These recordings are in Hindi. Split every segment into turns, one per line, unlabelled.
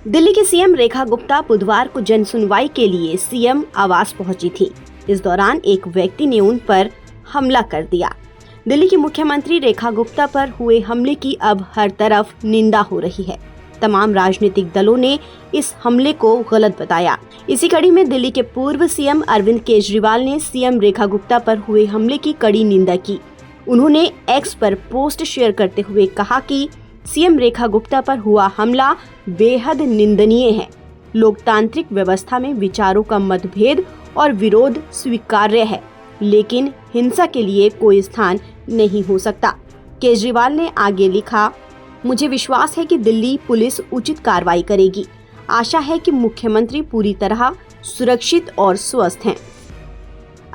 दिल्ली की सीएम रेखा गुप्ता बुधवार को जन सुनवाई के लिए सीएम आवास पहुंची थी। इस दौरान एक व्यक्ति ने उन पर हमला कर दिया। दिल्ली की मुख्यमंत्री रेखा गुप्ता पर हुए हमले की अब हर तरफ निंदा हो रही है। तमाम राजनीतिक दलों ने इस हमले को गलत बताया। इसी कड़ी में दिल्ली के पूर्व सीएम अरविंद केजरीवाल ने सीएम रेखा गुप्ता पर हुए हमले की कड़ी निंदा की। उन्होंने एक्स पर पोस्ट शेयर करते हुए कहा कि सीएम रेखा गुप्ता पर हुआ हमला बेहद निंदनीय है। लोकतांत्रिक व्यवस्था में विचारों का मतभेद और विरोध स्वीकार्य है, लेकिन हिंसा के लिए कोई स्थान नहीं हो सकता। केजरीवाल ने आगे लिखा, मुझे विश्वास है कि दिल्ली पुलिस उचित कार्रवाई करेगी। आशा है कि मुख्यमंत्री पूरी तरह सुरक्षित और स्वस्थ हैं।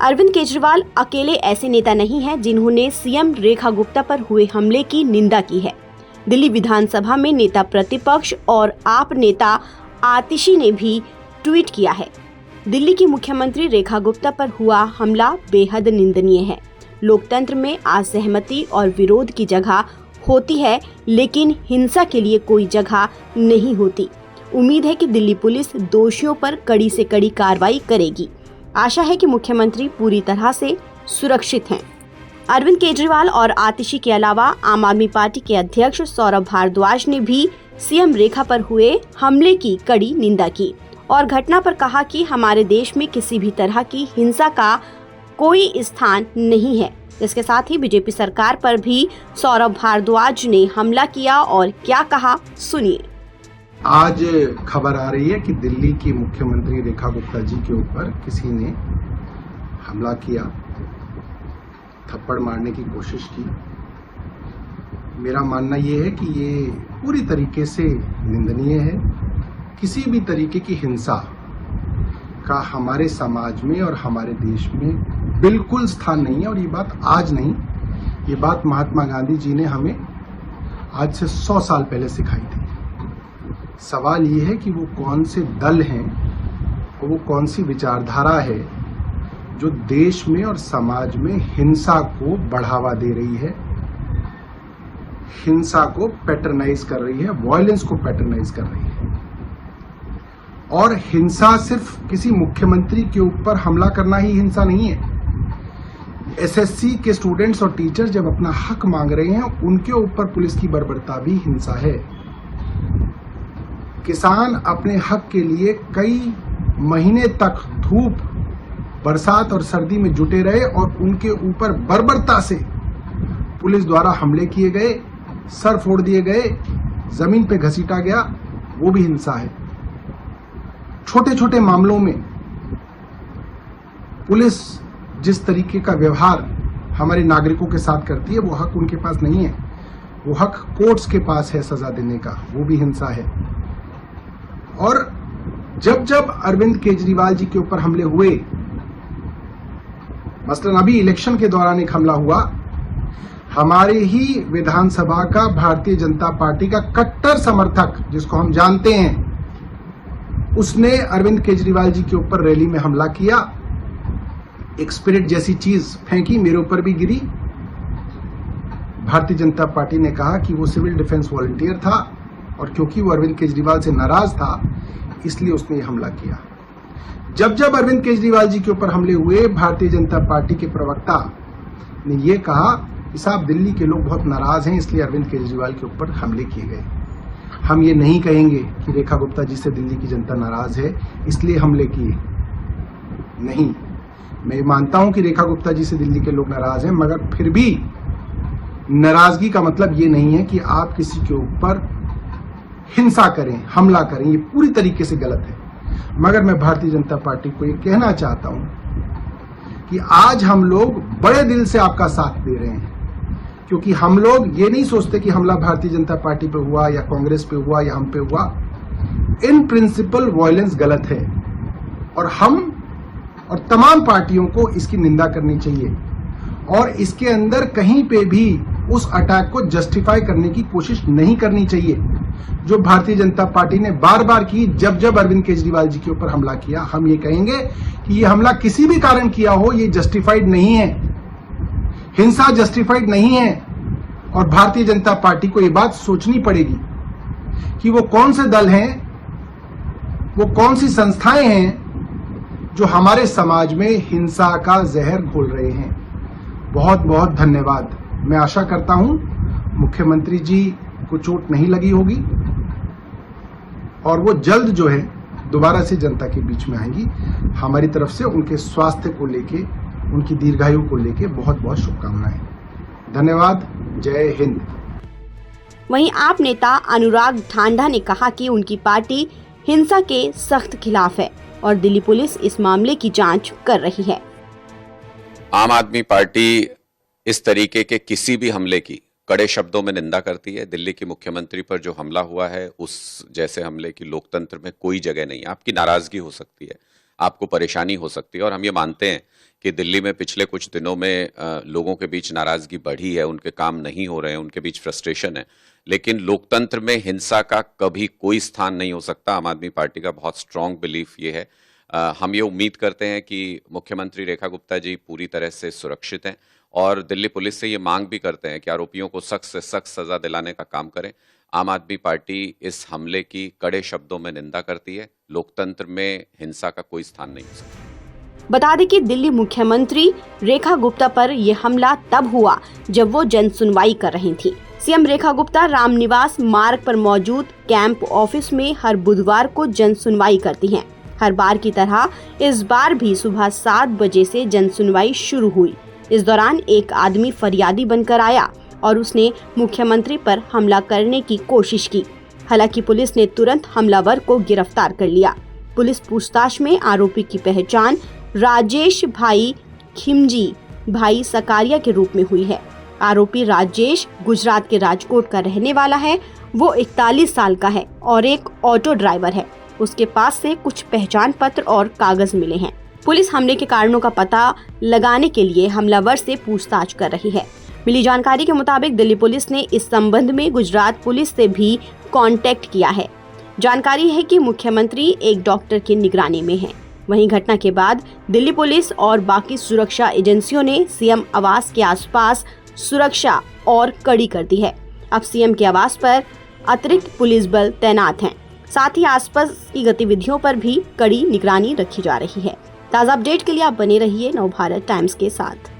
अरविंद केजरीवाल अकेले ऐसे नेता नहीं हैं जिन्होंने सीएम रेखा गुप्ता पर हुए हमले की निंदा की है। दिल्ली विधानसभा में नेता प्रतिपक्ष और आप नेता आतिशी ने भी ट्वीट किया है। दिल्ली की मुख्यमंत्री रेखा गुप्ता पर हुआ हमला बेहद निंदनीय है। लोकतंत्र में असहमति और विरोध की जगह होती है, लेकिन हिंसा के लिए कोई जगह नहीं होती। उम्मीद है कि दिल्ली पुलिस दोषियों पर कड़ी से कड़ी कार्रवाई करेगी। आशा है कि मुख्यमंत्री पूरी तरह से सुरक्षित हैं। अरविंद केजरीवाल और आतिशी के अलावा आम आदमी पार्टी के अध्यक्ष सौरभ भारद्वाज ने भी सीएम रेखा पर हुए हमले की कड़ी निंदा की और घटना पर कहा कि हमारे देश में किसी भी तरह की हिंसा का कोई स्थान नहीं है। इसके साथ ही बीजेपी सरकार पर भी सौरभ भारद्वाज ने हमला किया और क्या कहा, सुनिए।
आज खबर आ रही है कि दिल्ली की मुख्यमंत्री रेखा गुप्ता जी के ऊपर किसी ने हमला किया, थप्पड़ मारने की कोशिश की। मेरा मानना ये है कि ये पूरी तरीके से निंदनीय है। किसी भी तरीके की हिंसा का हमारे समाज में और हमारे देश में बिल्कुल स्थान नहीं है। और ये बात आज नहीं, ये बात महात्मा गांधी जी ने हमें आज से 100 साल पहले सिखाई थी। सवाल ये है कि वो कौन से दल हैं और वो कौन सी विचारधारा है जो देश में और समाज में हिंसा को बढ़ावा दे रही है, हिंसा को पैटर्नाइज कर रही है, वायलेंस को पैटर्नाइज कर रही है। और हिंसा सिर्फ किसी मुख्यमंत्री के ऊपर हमला करना ही हिंसा नहीं है। एसएससी के स्टूडेंट्स और टीचर्स जब अपना हक मांग रहे हैं, उनके ऊपर पुलिस की बर्बरता भी हिंसा है। किसान अपने हक के लिए कई महीने तक धूप, बरसात और सर्दी में जुटे रहे और उनके ऊपर बर्बरता से पुलिस द्वारा हमले किए गए, सर फोड़ दिए गए, जमीन पे घसीटा गया, वो भी हिंसा है। छोटे छोटे मामलों में पुलिस जिस तरीके का व्यवहार हमारे नागरिकों के साथ करती है, वो हक उनके पास नहीं है। वो हक कोर्ट्स के पास है सजा देने का, वो भी हिंसा है। और जब जब अरविंद केजरीवाल जी के ऊपर हमले हुए, मसलन अभी इलेक्शन के दौरान एक हमला हुआ, हमारे ही विधानसभा का भारतीय जनता पार्टी का कट्टर समर्थक, जिसको हम जानते हैं, उसने अरविंद केजरीवाल जी के ऊपर रैली में हमला किया, एक स्पिरिट जैसी चीज फेंकी, मेरे ऊपर भी गिरी। भारतीय जनता पार्टी ने कहा कि वो सिविल डिफेंस वॉलंटियर था और क्योंकि वो अरविंद केजरीवाल से नाराज था, इसलिए उसने ये हमला किया। जब जब अरविंद केजरीवाल जी के ऊपर हमले हुए, भारतीय जनता पार्टी के प्रवक्ता ने यह कहा कि साहब, दिल्ली के लोग बहुत नाराज हैं, इसलिए अरविंद केजरीवाल के ऊपर हमले किए गए। हम ये नहीं कहेंगे कि रेखा गुप्ता जी से दिल्ली की जनता नाराज है इसलिए हमले किए, नहीं। मैं मानता हूं कि रेखा गुप्ता जी से दिल्ली के लोग नाराज हैं, मगर फिर भी नाराजगी का मतलब ये नहीं है कि आप किसी के ऊपर हिंसा करें, हमला करें। ये पूरी तरीके से गलत है। मगर मैं भारतीय जनता पार्टी को ये कहना चाहता हूं कि आज हम लोग बड़े दिल से आपका साथ दे रहे हैं, क्योंकि हम लोग ये नहीं सोचते कि हमला भारतीय जनता पार्टी पे हुआ या कांग्रेस पे हुआ या हम पे हुआ। इन प्रिंसिपल वायलेंस गलत है और हम और तमाम पार्टियों को इसकी निंदा करनी चाहिए और इसके अंदर कहीं पे भी उस अटैक को जस्टिफाई करने की कोशिश नहीं करनी चाहिए, जो भारतीय जनता पार्टी ने बार बार की। जब जब अरविंद केजरीवाल जी के ऊपर हमला किया, हम ये कहेंगे कि ये हमला किसी भी कारण किया हो, ये जस्टिफाइड नहीं है, हिंसा जस्टिफाइड नहीं है। और भारतीय जनता पार्टी को ये बात सोचनी पड़ेगी कि वो कौन से दल हैं वो कौन सी संस्थाएं हैं जो हमारे समाज में हिंसा का जहर घोल रहे हैं। बहुत बहुत धन्यवाद। मैं आशा करता हूं मुख्यमंत्री जी को चोट नहीं लगी होगी और वो जल्द जो है दोबारा से जनता के बीच में आएंगी। हमारी तरफ से उनके स्वास्थ्य को लेके, उनकी दीर्घायु को लेके बहुत बहुत शुभकामनाएं। धन्यवाद। जय हिंद।
वहीं आप नेता अनुराग ठांडा ने कहा कि उनकी पार्टी हिंसा के सख्त खिलाफ है और दिल्ली पुलिस इस मामले की जांच कर रही है।
आम आदमी पार्टी इस तरीके के किसी भी हमले की कड़े शब्दों में निंदा करती है। दिल्ली की मुख्यमंत्री पर जो हमला हुआ है, उस जैसे हमले की लोकतंत्र में कोई जगह नहीं है। आपकी नाराजगी हो सकती है, आपको परेशानी हो सकती है, और हम ये मानते हैं कि दिल्ली में पिछले कुछ दिनों में लोगों के बीच नाराजगी बढ़ी है, उनके काम नहीं हो रहे हैं, उनके बीच फ्रस्ट्रेशन है, लेकिन लोकतंत्र में हिंसा का कभी कोई स्थान नहीं हो सकता। आम आदमी पार्टी का बहुत स्ट्रांग बिलीफ ये है। हम ये उम्मीद करते हैं कि मुख्यमंत्री रेखा गुप्ता जी पूरी तरह से सुरक्षित हैं, और दिल्ली पुलिस से ये मांग भी करते हैं कि आरोपियों को सख्त से सख्त सजा दिलाने का काम करें। आम आदमी पार्टी इस हमले की कड़े शब्दों में निंदा करती है। लोकतंत्र में हिंसा का कोई स्थान नहीं हो सकता।
बता दें कि दिल्ली मुख्यमंत्री रेखा गुप्ता पर यह हमला तब हुआ जब वो जन सुनवाई कर रही थी। सीएम रेखा गुप्ता रामनिवास मार्ग पर मौजूद कैंप ऑफिस में हर बुधवार को जन सुनवाई करती हैं। हर बार की तरह इस बार भी सुबह 7 बजे से जन सुनवाई शुरू हुई। इस दौरान एक आदमी फरियादी बनकर आया और उसने मुख्यमंत्री पर हमला करने की कोशिश की। हालांकि पुलिस ने तुरंत हमलावर को गिरफ्तार कर लिया। पुलिस पूछताछ में आरोपी की पहचान राजेश भाई खिमजी भाई सकारिया के रूप में हुई है। आरोपी राजेश गुजरात के राजकोट का रहने वाला है। वो 41 साल का है और एक ऑटो ड्राइवर है। उसके पास से कुछ पहचान पत्र और कागज मिले हैं। पुलिस हमले के कारणों का पता लगाने के लिए हमलावर से पूछताछ कर रही है। मिली जानकारी के मुताबिक दिल्ली पुलिस ने इस संबंध में गुजरात पुलिस से भी कांटेक्ट किया है। जानकारी है कि मुख्यमंत्री एक डॉक्टर की निगरानी में हैं। वहीं घटना के बाद दिल्ली पुलिस और बाकी सुरक्षा एजेंसियों ने सीएम आवास के आसपास सुरक्षा और कड़ी कर दी है। अब सीएम के आवास पर अतिरिक्त पुलिस बल तैनात हैं। साथ ही आसपास की गतिविधियों पर भी कड़ी निगरानी रखी जा रही है। ताज़ा अपडेट के लिए आप बने रहिए नवभारत टाइम्स के साथ।